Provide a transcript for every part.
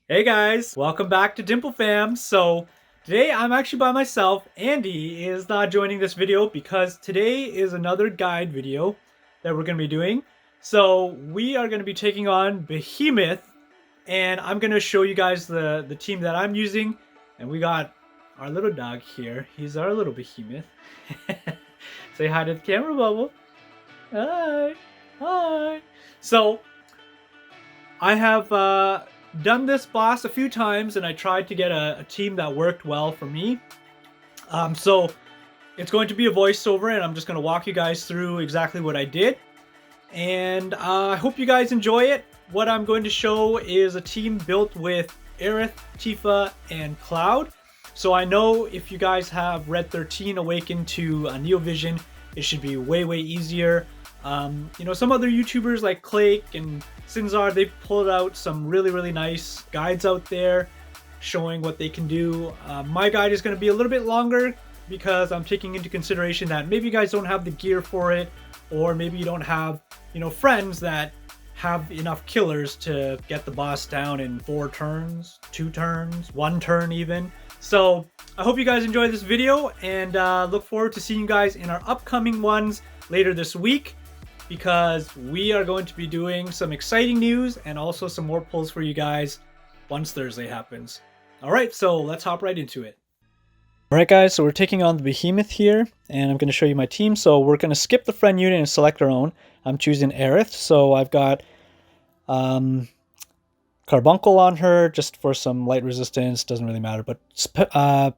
Hey guys, welcome back to Dimple Fam. So today I'm actually by myself. Andy is not joining this video because today is another guide video that we're going to be doing. So we are going to be taking on Behemoth, and I'm going to show you guys the team that I'm using. And we got our little dog here. He's our little Behemoth. Say hi to the camera, Bubble. Hi. Hi. So I have done this boss a few times, and I tried to get a team that worked well for me. So it's going to be a voiceover, and I'm just going to walk you guys through exactly what I did. And I hope you guys enjoy it. What I'm going to show is a team built with Aerith, Tifa, and Cloud. So I know if you guys have Red 13 awakened to a Neo Vision, it should be way easier. Some other YouTubers like Clake and Sinzar, they've pulled out some really nice guides out there showing what they can do. My guide is going to be a little bit longer because I'm taking into consideration that maybe you guys don't have the gear for it, or maybe you don't have, friends that have enough killers to get the boss down in 4 turns, 2 turns, 1 turn even. So I hope you guys enjoy this video, and look forward to seeing you guys in our upcoming ones later this week, because we are going to be doing some exciting news and also some more pulls for you guys once Thursday happens. Alright, so let's hop right into it. Alright guys, so we're taking on the Behemoth here, and I'm going to show you my team. So we're going to skip the friend unit and select our own. I'm choosing Aerith, so I've got Carbuncle on her just for some light resistance, doesn't really matter. But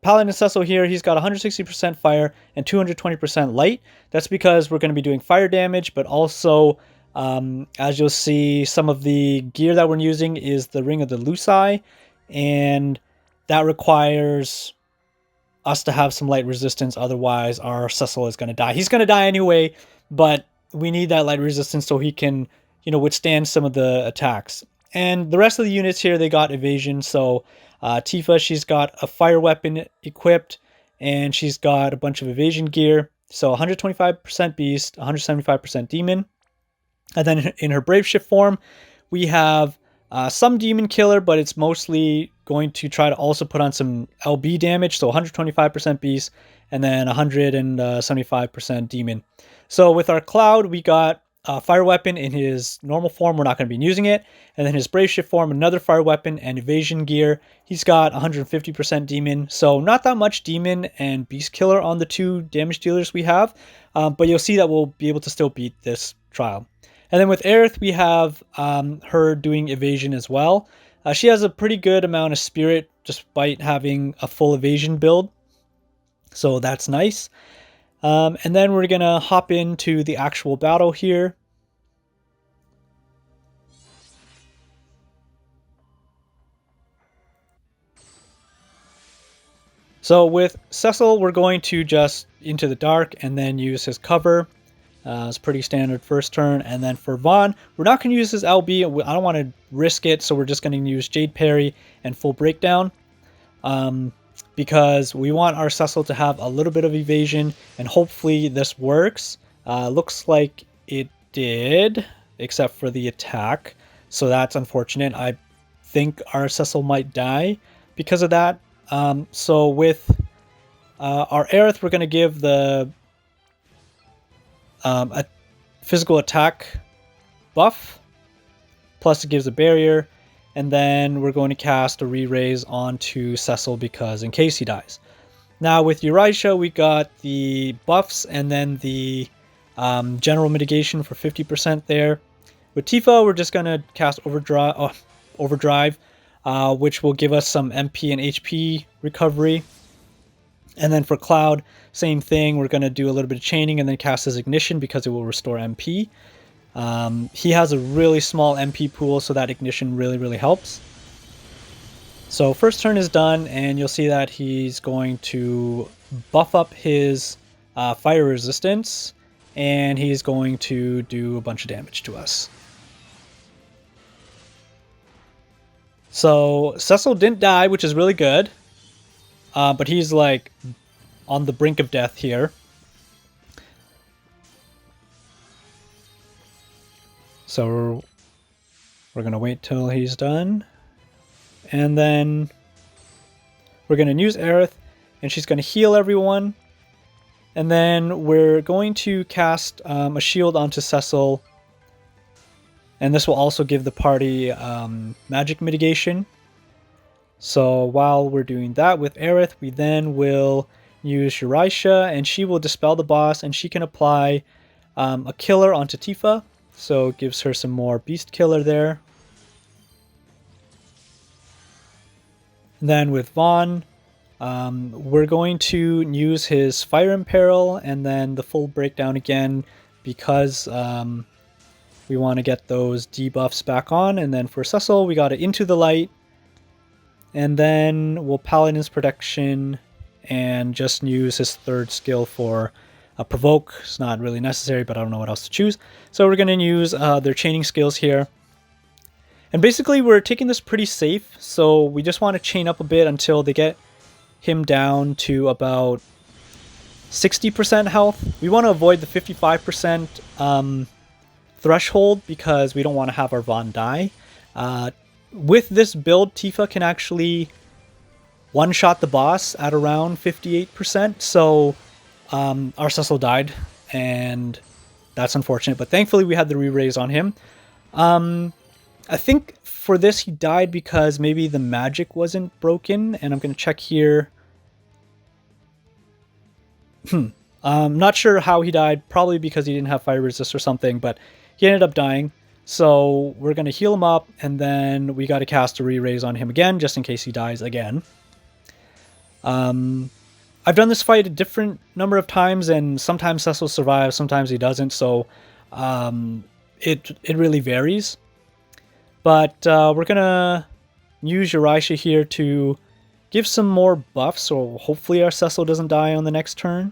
Paladin Cecil here, he's got 160% fire and 220% light. That's because we're going to be doing fire damage, but also, as you'll see, some of the gear that we're using is the Ring of the Luci, and that requires us to have some light resistance, otherwise our Cecil is going to die. He's going to die anyway, but we need that light resistance so he can, withstand some of the attacks. And the rest of the units here, they got evasion. So Tifa, she's got a fire weapon equipped, and she's got a bunch of evasion gear. So 125% beast, 175% demon. And then in her brave shift form, we have some demon killer, but it's mostly going to try to also put on some LB damage. So 125% beast, and then 175% demon. So with our Cloud, we got fire weapon in his normal form. We're not going to be using it. And then his brave shift form, another fire weapon and evasion gear. He's got 150% demon. So not that much demon and beast killer on the 2 damage dealers we have. But you'll see that we'll be able to still beat this trial. And then with Aerith, we have her doing evasion as well. She has a pretty good amount of spirit despite having a full evasion build. So that's nice. And then we're going to hop into the actual battle here. So with Cecil, we're going to just into the dark and then use his cover. It's pretty standard first turn. And then for Vaughn, we're not going to use his LB. I don't want to risk it, so we're just going to use Jade Parry and full breakdown. Because we want our Cecil to have a little bit of evasion, and hopefully this works. Looks like it did, except for the attack. So that's unfortunate. I think our Cecil might die because of that. So with our Aerith, we're going to give the a physical attack buff, plus it gives a barrier, and then we're going to cast a re-raise onto Cecil because in case he dies. Now with Eurisha, we got the buffs and then the general mitigation for 50% there. With Tifa, we're just going to cast Overdrive, which will give us some MP and HP recovery. And then for Cloud, same thing. We're going to do a little bit of chaining and then cast his ignition because it will restore MP. He has a really small MP pool, so that ignition really helps. So first turn is done, and you'll see that he's going to buff up his fire resistance, and he's going to do a bunch of damage to us. So Cecil didn't die, which is really good. But he's like on the brink of death here. So we're going to wait till he's done. And then we're going to use Aerith, and she's going to heal everyone. And then we're going to cast a shield onto Cecil. And this will also give the party magic mitigation. So while we're doing that with Aerith, we then will use Eurisha, and she will dispel the boss, and she can apply a killer onto Tifa. So it gives her some more beast killer there. And then with Vaughn, we're going to use his Fire Imperil and then the full breakdown again because we want to get those debuffs back on. And then for Cecil, we got it Into the Light. And then we'll Paladin's Protection and just use his third skill for a Provoke. It's not really necessary, but I don't know what else to choose. So we're going to use their chaining skills here. And basically we're taking this pretty safe, so we just want to chain up a bit until they get him down to about 60% health. We want to avoid the 55% threshold because we don't want to have our Vaughn die. With this build, Tifa can actually one-shot the boss at around 58%, so our Cecil died, and that's unfortunate, but thankfully we had the re-raise on him. I think for this he died because maybe the magic wasn't broken, and I'm going to check here. I'm not sure how he died, probably because he didn't have fire resist or something, but he ended up dying. So we're going to heal him up, and then we got to cast a re-raise on him again, just in case he dies again. I've done this fight a different number of times, and sometimes Cecil survives, sometimes he doesn't, so it really varies. But we're going to use Eurisha here to give some more buffs, so hopefully our Cecil doesn't die on the next turn.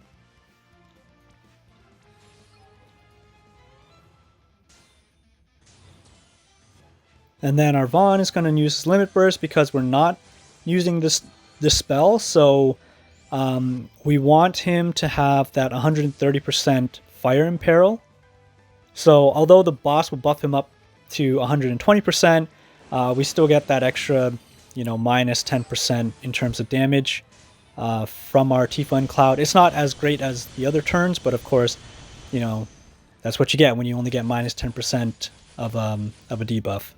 And then our Vaughn is going to use his Limit Burst because we're not using this spell, so we want him to have that 130% Fire Imperil. So although the boss will buff him up to 120%, we still get that extra, minus 10% in terms of damage from our Tifa and Cloud. It's not as great as the other turns, but of course, that's what you get when you only get minus 10% of a debuff.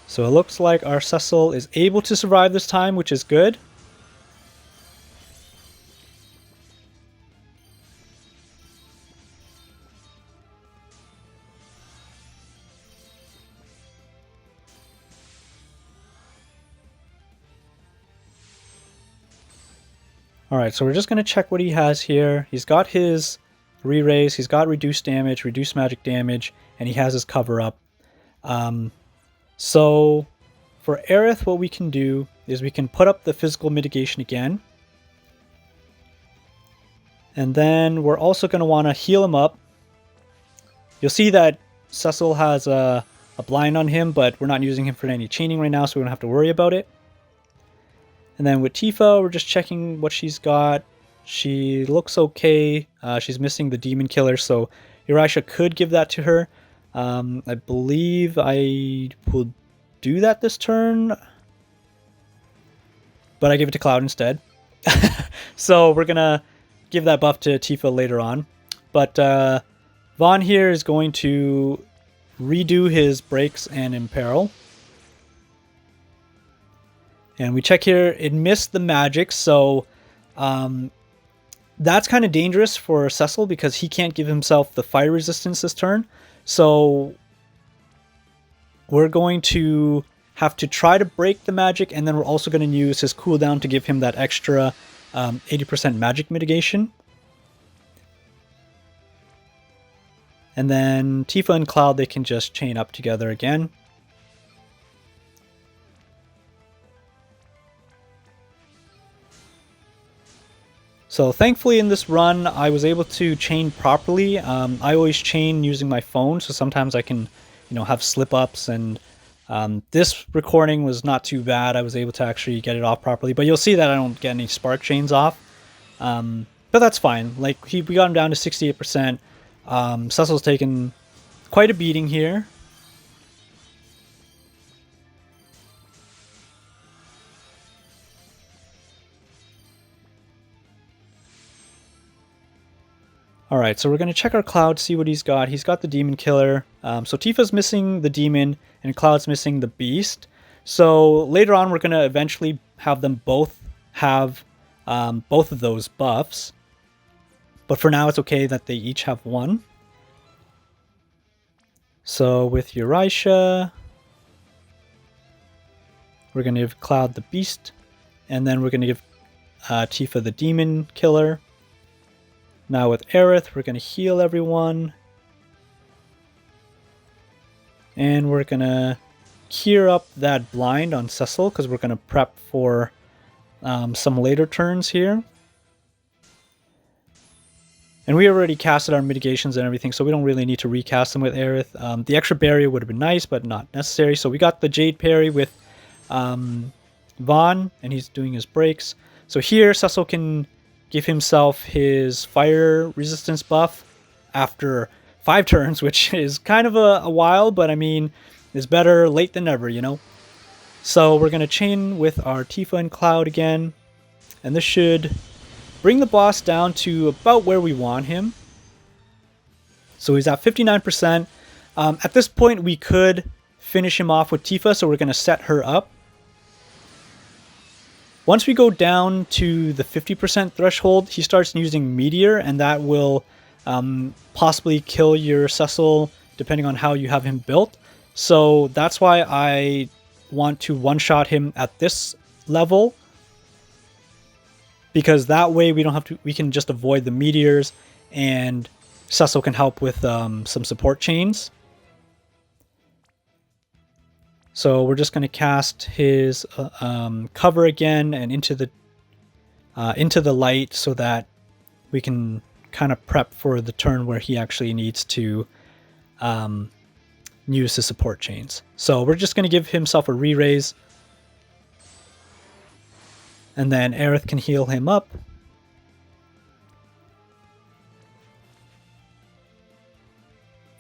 So it looks like our Cecil is able to survive this time, which is good. Alright, so we're just going to check what he has here. He's got his re-raise, he's got reduced damage, reduced magic damage, and he has his cover up. So for Aerith, what we can do is we can put up the physical mitigation again. And then we're also going to want to heal him up. You'll see that Cecil has a blind on him, but we're not using him for any chaining right now, so we don't have to worry about it. And then with Tifa, we're just checking what she's got. She looks okay. She's missing the demon killer, so Eurisha could give that to her. I believe I will do that this turn, but I give it to Cloud instead. So we're going to give that buff to Tifa later on. But Vaughn here is going to redo his breaks and imperil. And we check here, it missed the magic, so that's kind of dangerous for Cecil because he can't give himself the fire resistance this turn. So we're going to have to try to break the magic, and then we're also going to use his cooldown to give him that extra 80% magic mitigation. And then Tifa and Cloud, they can just chain up together again. So thankfully in this run, I was able to chain properly. I always chain using my phone, so sometimes I can, have slip-ups, and this recording was not too bad. I was able to actually get it off properly, but you'll see that I don't get any spark chains off. But that's fine. Like, we got him down to 68%. Cecil's taken quite a beating here. Alright, so we're going to check our Cloud, see what he's got. He's got the Demon Killer. So Tifa's missing the Demon, and Cloud's missing the Beast. So later on, we're going to eventually have them both have both of those buffs. But for now, it's okay that they each have one. So with Eurasia, we're going to give Cloud the Beast, and then we're going to give Tifa the Demon Killer. Now with Aerith, we're going to heal everyone. And we're going to cure up that blind on Cecil, because we're going to prep for some later turns here. And we already casted our mitigations and everything, so we don't really need to recast them with Aerith. The extra barrier would have been nice, but not necessary. So we got the Jade parry with Vaughn, and he's doing his breaks. So here, Cecil can give himself his fire resistance buff after 5 turns, which is kind of a while, but I mean, it's better late than never, you know? So we're going to chain with our Tifa and Cloud again, and this should bring the boss down to about where we want him. So he's at 59%. At this point, we could finish him off with Tifa, so we're going to set her up. Once we go down to the 50% threshold, he starts using Meteor, and that will possibly kill your Cecil, depending on how you have him built. So that's why I want to one-shot him at this level, because that way we can just avoid the meteors, and Cecil can help with some support chains. So we're just going to cast his cover again and into the light, so that we can kind of prep for the turn where he actually needs to use his support chains. So we're just going to give himself a re-raise, and then Aerith can heal him up.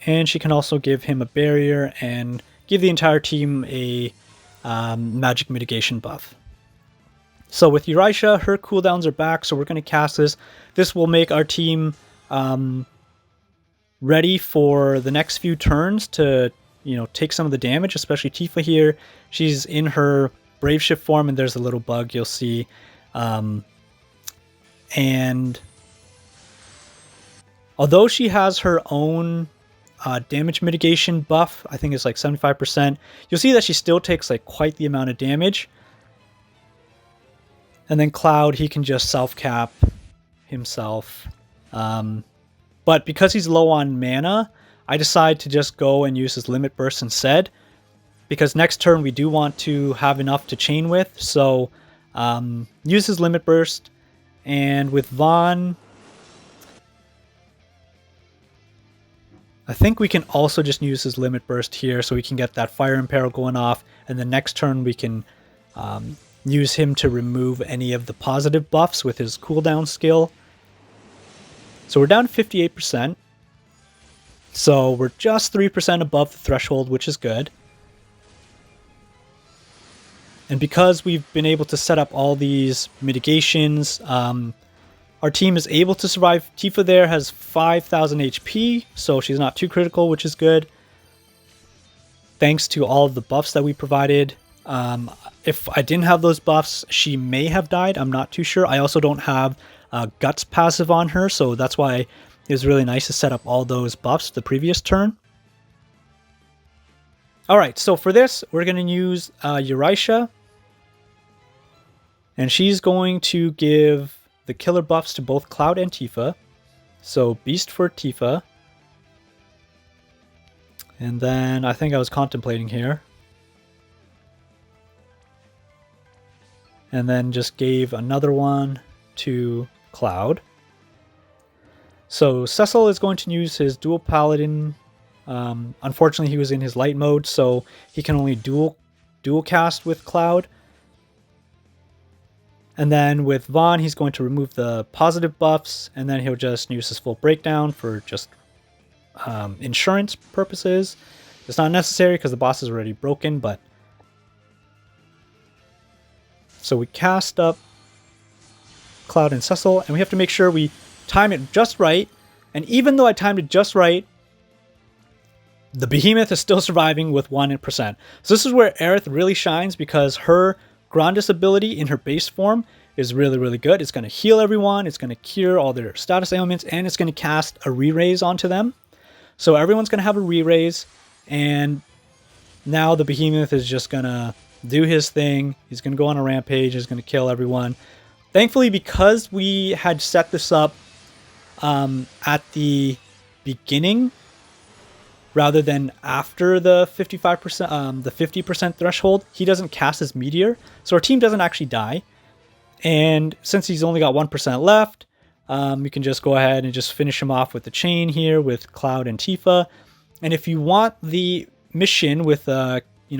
And she can also give him a barrier and give the entire team a magic mitigation buff. So with Eurasia, her cooldowns are back, so we're going to cast this. This will make our team ready for the next few turns to, you know, take some of the damage, especially Tifa here. She's in her Brave Shift form, and there's a little bug you'll see. And although she has her own damage mitigation buff, I think it's like 75%, you'll see that she still takes like quite the amount of damage. And then Cloud, he can just self-cap himself. But because he's low on mana, I decide to just go and use his Limit Burst instead, because next turn we do want to have enough to chain with. So use his Limit Burst, and with Vaughn, I think we can also just use his Limit Burst here, so we can get that Fire Imperil going off, and the next turn we can use him to remove any of the positive buffs with his cooldown skill. So we're down to 58%. So we're just 3% above the threshold, which is good. And because we've been able to set up all these mitigations, our team is able to survive. Tifa there has 5,000 HP, so she's not too critical, which is good. Thanks to all of the buffs that we provided. If I didn't have those buffs, she may have died. I'm not too sure. I also don't have Guts passive on her, so that's why it was really nice to set up all those buffs the previous turn. Alright, so for this, we're going to use Eurasia. And she's going to give the killer buffs to both Cloud and Tifa. So Beast for Tifa. And then I think I was contemplating here. And then just gave another one to Cloud. So Cecil is going to use his dual paladin. Unfortunately, he was in his light mode, so he can only dual cast with Cloud. And then with Vaughn, he's going to remove the positive buffs, and then he'll just use his full breakdown for just insurance purposes. It's not necessary because the boss is already broken, but... So we cast up Cloud and Cecil, and we have to make sure we time it just right. And even though I timed it just right, the Behemoth is still surviving with 1%. So this is where Aerith really shines, because her Grandis ability in her base form is really, really good. It's going to heal everyone, it's going to cure all their status ailments, and it's going to cast a re-raise onto them. So everyone's going to have a re-raise, and now the Behemoth is just going to do his thing. He's going to go on a rampage, he's going to kill everyone. Thankfully, because we had set this up at the beginning, rather than after the 55%, the 50% threshold, he doesn't cast his meteor, so our team doesn't actually die. And since he's only got 1% left, we can just go ahead and just finish him off with the chain here with Cloud and Tifa. And if you want the mission with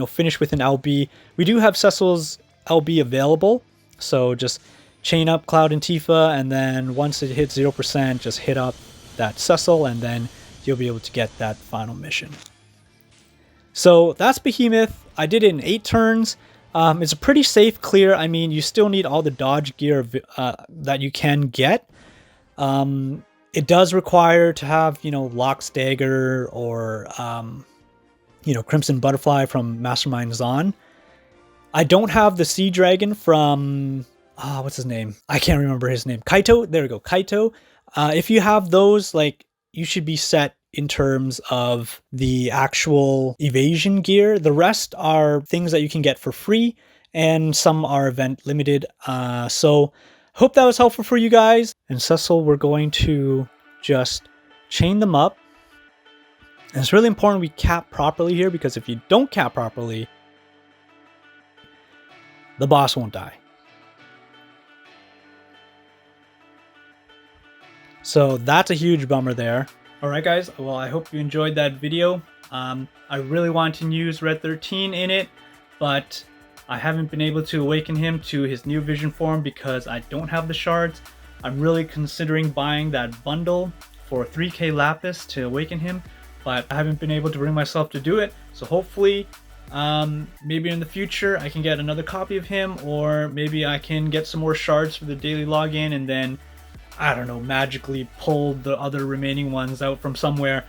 finish with an LB, we do have Cecil's LB available. So just chain up Cloud and Tifa, and then once it hits 0%, just hit up that Cecil, and then you'll be able to get that final mission. So that's Behemoth. I did it in 8 turns. It's a pretty safe clear. I mean, you still need all the dodge gear that you can get. It does require to have, Locke's Dagger or, Crimson Butterfly from Mastermind Zahn. I don't have the Sea Dragon from, what's his name? I can't remember his name. Kaito? There we go, Kaito. If you have those, you should be set in terms of the actual evasion gear. The rest are things that you can get for free, and some are event limited. So hope that was helpful for you guys. And Cecil, we're going to just chain them up. And it's really important we cap properly here, because if you don't cap properly, the boss won't die. So that's a huge bummer there. Alright guys, well, I hope you enjoyed that video. I really want to use Red 13 in it, but I haven't been able to awaken him to his new vision form because I don't have the shards. I'm really considering buying that bundle for 3k Lapis to awaken him, but I haven't been able to bring myself to do it. So hopefully, maybe in the future I can get another copy of him, or maybe I can get some more shards for the daily login and then, I don't know, magically pull the other remaining ones out from somewhere.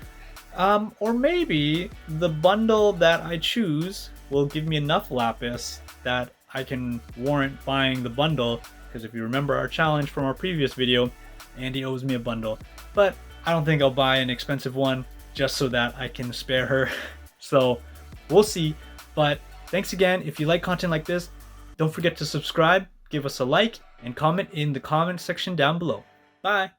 Or maybe the bundle that I choose will give me enough Lapis that I can warrant buying the bundle, because if you remember our challenge from our previous video, Andy owes me a bundle. But I don't think I'll buy an expensive one just so that I can spare her. So we'll see. But thanks again. If you like content like this, don't forget to subscribe, give us a like, and comment in the comment section down below. Bye.